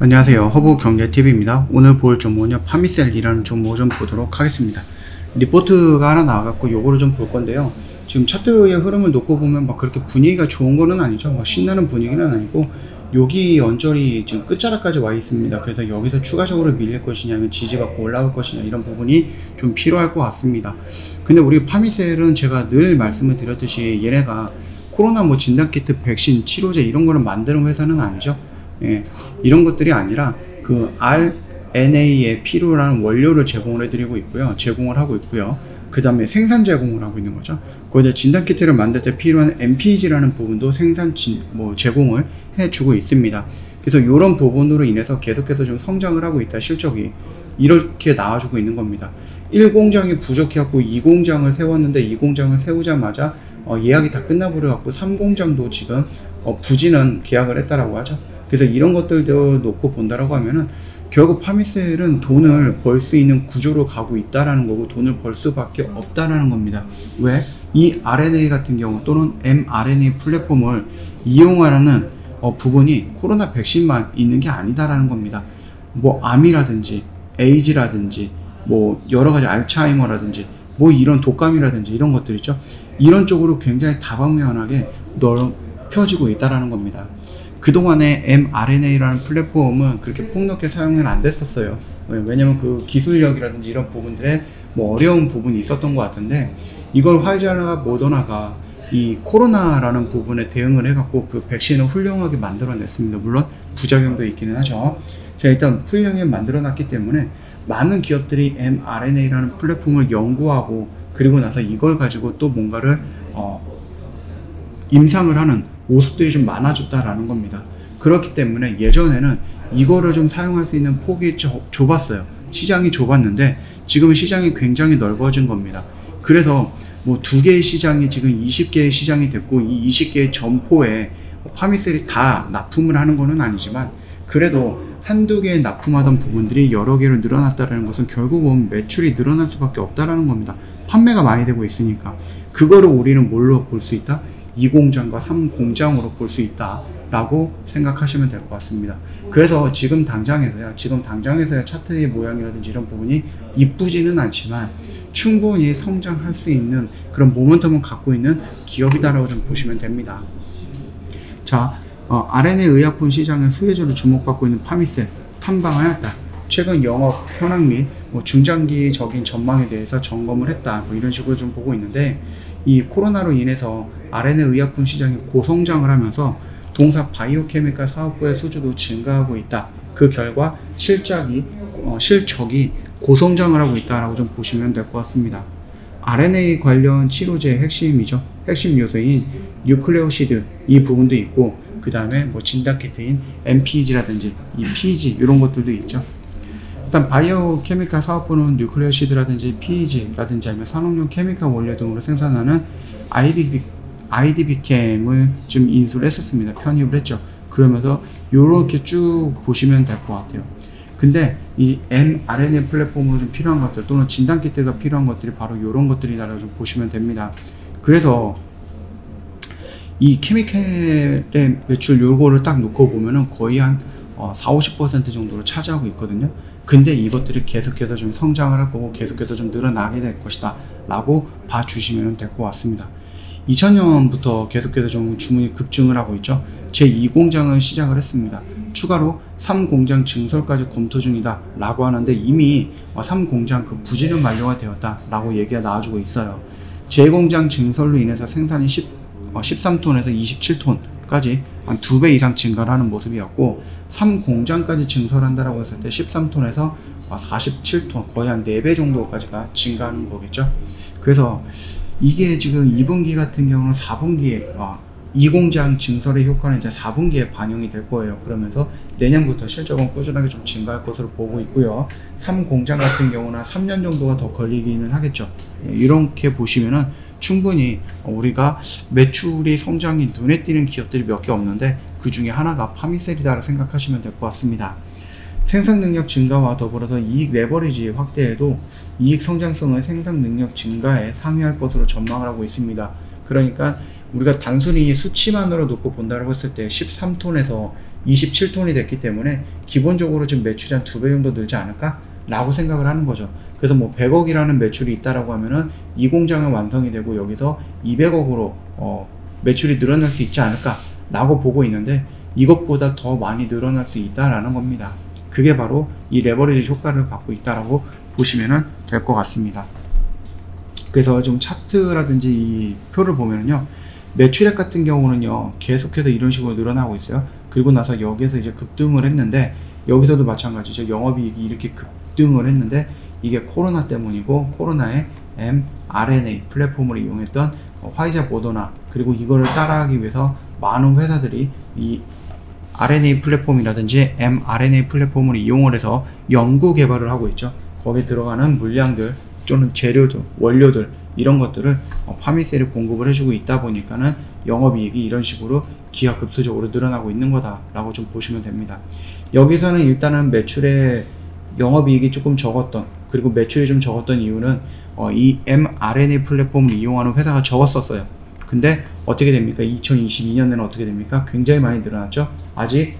안녕하세요. 허브경제TV입니다. 오늘 볼 종목은요, 파미셀이라는 종목을 좀 보도록 하겠습니다. 리포트가 하나 나와갖고 요거를 좀 볼 건데요. 지금 차트의 흐름을 놓고 보면 막 그렇게 분위기가 좋은 거는 아니죠. 막 신나는 분위기는 아니고, 여기 언저리 지금 끝자락까지 와 있습니다. 그래서 여기서 추가적으로 밀릴 것이냐, 아니면 지지받고 올라올 것이냐, 이런 부분이 좀 필요할 것 같습니다. 근데 우리 파미셀은 제가 늘 말씀을 드렸듯이 얘네가 코로나 뭐 진단키트, 백신, 치료제 이런 거를 만드는 회사는 아니죠. 예, 이런 것들이 아니라 그 RNA에 필요한 원료를 제공을 해드리고 있고요. 제공을 하고 있고요. 그 다음에 생산 제공을 하고 있는 거죠. 거기다 진단키트를 만들 때 필요한 MPG라는 부분도 제공을 해주고 있습니다. 그래서 이런 부분으로 인해서 계속해서 좀 성장을 하고 있다. 실적이 이렇게 나와주고 있는 겁니다. 1공장이 부족해갖고 2공장을 세웠는데 2공장을 세우자마자 예약이 다 끝나버려갖고 3공장도 지금 부진은 계약을 했다라고 하죠. 그래서 이런 것들도 놓고 본다라고 하면은 결국 파미셀은 돈을 벌 수 있는 구조로 가고 있다라는 거고, 돈을 벌 수밖에 없다라는 겁니다. 왜? 이 RNA 같은 경우 또는 mRNA 플랫폼을 이용하는 부분이 코로나 백신만 있는 게 아니다라는 겁니다. 뭐 암이라든지 에이즈라든지 뭐 여러 가지 알츠하이머라든지 뭐 이런 독감이라든지 이런 것들 있죠. 이런 쪽으로 굉장히 다방면하게 넓혀지고 있다라는 겁니다. 그동안에 mRNA라는 플랫폼은 그렇게 폭넓게 사용은 안 됐었어요. 왜냐면 그 기술력이라든지 이런 부분들에 뭐 어려운 부분이 있었던 것 같은데, 이걸 화이자나 모더나가 이 코로나라는 부분에 대응을 해갖고 그 백신을 훌륭하게 만들어냈습니다. 물론 부작용도 있기는 하죠. 자, 일단 훌륭하게 만들어놨기 때문에 많은 기업들이 mRNA라는 플랫폼을 연구하고, 그리고 나서 이걸 가지고 또 뭔가를 임상을 하는 모습들이 좀 많아졌다라는 겁니다. 그렇기 때문에 예전에는 이거를 좀 사용할 수 있는 폭이 좁았어요. 시장이 좁았는데 지금은 시장이 굉장히 넓어진 겁니다. 그래서 뭐 2개의 시장이 지금 20개의 시장이 됐고, 이 20개의 점포에 파미셀이 다 납품을 하는 거는 아니지만, 그래도 한두 개 납품하던 부분들이 여러 개로 늘어났다는 것은 결국은 매출이 늘어날 수밖에 없다라는 겁니다. 판매가 많이 되고 있으니까. 그거를 우리는 뭘로 볼 수 있다? 2공장과 3공장으로 볼 수 있다 라고 생각하시면 될 것 같습니다. 그래서 지금 당장에서야 차트의 모양이라든지 이런 부분이 이쁘지는 않지만 충분히 성장할 수 있는 그런 모멘텀을 갖고 있는 기업이다라고 좀 보시면 됩니다. 자, RNA 의약품 시장의 수혜주로 주목받고 있는 파미셀 탐방하였다. 최근 영업 현황 및 중장기적인 전망에 대해서 점검을 했다. 이런 식으로 좀 보고 있는데, 이 코로나로 인해서 RNA 의약품 시장이 고성장을 하면서 동사 바이오케미칼 사업부의 수주도 증가하고 있다. 그 결과 실적이 고성장을 하고 있다라고 좀 보시면 될 것 같습니다. RNA 관련 치료제의 핵심이죠. 핵심 요소인 뉴클레오시드 이 부분도 있고, 그 다음에 뭐 진단키트인 MPG라든지 이 PG 이런 것들도 있죠. 일단 바이오케미칼 사업부는 뉴클레오시드라든지 PEG라든지 아니면 산업용 케미칼 원료 등으로 생산하는 IDB캠을 좀 인수를 했었습니다. 편입을 했죠. 그러면서 요렇게 쭉 보시면 될 것 같아요. 근데 이 mRNA 플랫폼으로 좀 필요한 것들 또는 진단키트가 필요한 것들이 바로 요런 것들이라고 좀 보시면 됩니다. 그래서 이 케미칼의 매출 요거를 딱 놓고 보면은 거의 한 40-50% 정도를 차지하고 있거든요. 근데 이것들이 계속해서 좀 성장을 할 거고 계속해서 좀 늘어나게 될 것이다 라고 봐주시면 될 것 같습니다. 2000년부터 계속해서 좀 주문이 급증을 하고 있죠. 제2공장을 시작을 했습니다. 추가로 3공장 증설까지 검토 중이다 라고 하는데, 이미 3공장 그 부지는 만료가 되었다 라고 얘기가 나와주고 있어요. 제2공장 증설로 인해서 생산이 13톤에서 27톤까지 한 2배 이상 증가를 하는 모습이었고, 3공장까지 증설한다라고 했을 때 13톤에서 47톤, 거의 한 4배 정도까지가 증가하는 거겠죠. 그래서 이게 지금 2분기 같은 경우는 4분기에 2공장 증설의 효과는 이제 4분기에 반영이 될 거예요. 그러면서 내년부터 실적은 꾸준하게 좀 증가할 것으로 보고 있고요. 3공장 같은 경우는 3년 정도가 더 걸리기는 하겠죠. 이렇게 보시면은 충분히 우리가 매출이 성장이 눈에 띄는 기업들이 몇 개 없는데 그 중에 하나가 파미셀이다라고 생각하시면 될 것 같습니다. 생산 능력 증가와 더불어서 이익 레버리지 확대에도 이익 성장성은 생산 능력 증가에 상회할 것으로 전망을 하고 있습니다. 그러니까 우리가 단순히 수치만으로 놓고 본다고 했을 때 13톤에서 27톤이 됐기 때문에 기본적으로 지금 매출이 한 2배 정도 늘지 않을까? 라고 생각을 하는 거죠. 그래서 뭐 100억이라는 매출이 있다라고 하면은 이 공장은 완성이 되고 여기서 200억으로 매출이 늘어날 수 있지 않을까? 라고 보고 있는데 이것보다 더 많이 늘어날 수 있다라는 겁니다. 그게 바로 이 레버리지 효과를 갖고 있다라고 보시면 될 것 같습니다. 그래서 좀 차트라든지 이 표를 보면은요, 매출액 같은 경우는요 계속해서 이런 식으로 늘어나고 있어요. 그리고 나서 여기에서 이제 급등을 했는데, 여기서도 마찬가지죠. 영업이익이 이렇게 급등을 했는데 이게 코로나 때문이고, 코로나의 mRNA 플랫폼을 이용했던 화이자 모더나, 그리고 이거를 따라하기 위해서 많은 회사들이 이 RNA 플랫폼이라든지 mRNA 플랫폼을 이용을 해서 연구 개발을 하고 있죠. 거기에 들어가는 물량들 또는 재료들, 원료들, 이런 것들을 파미셀이 공급을 해주고 있다 보니까는 영업이익이 이런 식으로 기하급수적으로 늘어나고 있는 거다라고 좀 보시면 됩니다. 여기서는 일단은 매출의 영업이익이 조금 적었던, 그리고 매출이 좀 적었던 이유는 이 mRNA 플랫폼을 이용하는 회사가 적었었어요. 근데 어떻게 됩니까? 2022년에는 어떻게 됩니까? 굉장히 많이 늘어났죠. 아직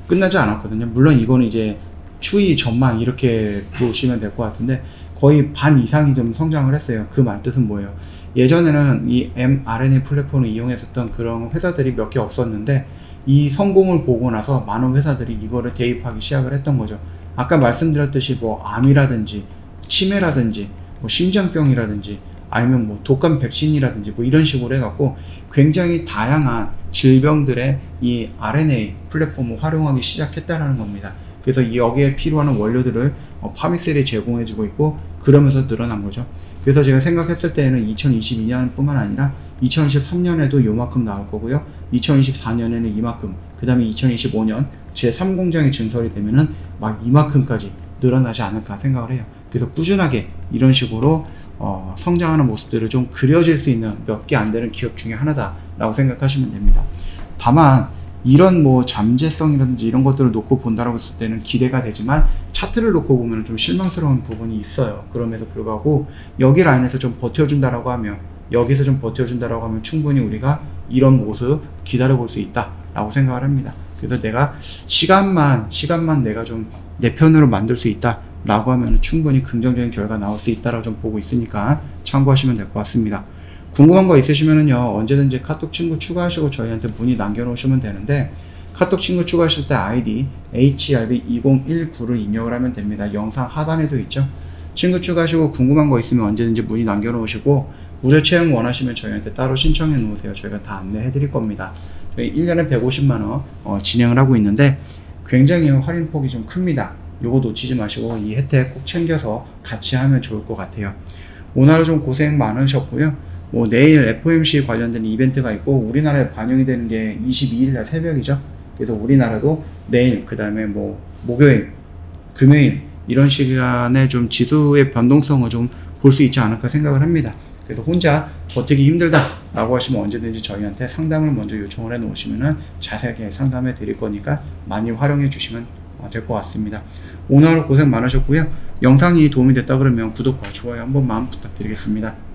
끝나지 않았거든요. 물론 이거는 이제 추이 전망 이렇게 보시면 될 것 같은데 거의 반 이상이 좀 성장을 했어요. 그 말 뜻은 뭐예요? 예전에는 이 mRNA 플랫폼을 이용했었던 그런 회사들이 몇 개 없었는데, 이 성공을 보고 나서 많은 회사들이 이거를 대입하기 시작을 했던 거죠. 아까 말씀드렸듯이 뭐 암이라든지 치매라든지 뭐 심장병이라든지 아니면 뭐 독감 백신이라든지 뭐 이런 식으로 해갖고 굉장히 다양한 질병들의 이 RNA 플랫폼을 활용하기 시작했다는 겁니다. 그래서 여기에 필요한 원료들을 파미셀이 제공해주고 있고, 그러면서 늘어난 거죠. 그래서 제가 생각했을 때에는 2022년 뿐만 아니라 2023년에도 요만큼 나올 거고요, 2024년에는 이만큼, 그 다음에 2025년 제3공장이 증설이 되면은 막 이만큼까지 늘어나지 않을까 생각을 해요. 그래서 꾸준하게 이런 식으로 성장하는 모습들을 좀 그려질 수 있는 몇 개 안 되는 기업 중에 하나다 라고 생각하시면 됩니다. 다만 이런 뭐 잠재성이라든지 이런 것들을 놓고 본다라고 했을 때는 기대가 되지만, 차트를 놓고 보면 좀 실망스러운 부분이 있어요. 그럼에도 불구하고 여기 라인에서 좀 버텨준다라고 하면, 여기서 좀 버텨준다라고 하면 충분히 우리가 이런 모습 기다려 볼 수 있다 라고 생각을 합니다. 그래서 내가 시간만 내가 좀 내 편으로 만들 수 있다 라고 하면 충분히 긍정적인 결과 나올 수 있다라고 좀 보고 있으니까 참고하시면 될 것 같습니다. 궁금한 거 있으시면은요, 언제든지 카톡 친구 추가하시고 저희한테 문의 남겨놓으시면 되는데, 카톡 친구 추가하실 때 아이디 HRB2019를 입력을 하면 됩니다. 영상 하단에도 있죠. 친구 추가하시고 궁금한 거 있으면 언제든지 문의 남겨놓으시고, 무료 체험 원하시면 저희한테 따로 신청해 놓으세요. 저희가 다 안내해 드릴 겁니다. 저희 1년에 150만원 진행을 하고 있는데 굉장히 할인폭이 좀 큽니다. 요거 놓치지 마시고 이 혜택 꼭 챙겨서 같이 하면 좋을 것 같아요. 오늘 하루 좀 고생 많으셨고요. 뭐 내일 FOMC 관련된 이벤트가 있고, 우리나라에 반영이 되는 게 22일날 새벽이죠. 그래서 우리나라도 내일, 그 다음에 뭐 목요일, 금요일 이런 시간에 좀 지수의 변동성을 좀 볼 수 있지 않을까 생각을 합니다. 그래서 혼자 버티기 힘들다 라고 하시면 언제든지 저희한테 상담을 먼저 요청을 해 놓으시면은 자세하게 상담해 드릴 거니까 많이 활용해 주시면 될 것 같습니다. 오늘 하루 고생 많으셨고요. 영상이 도움이 됐다 그러면 구독과 좋아요 한 번만 부탁드리겠습니다.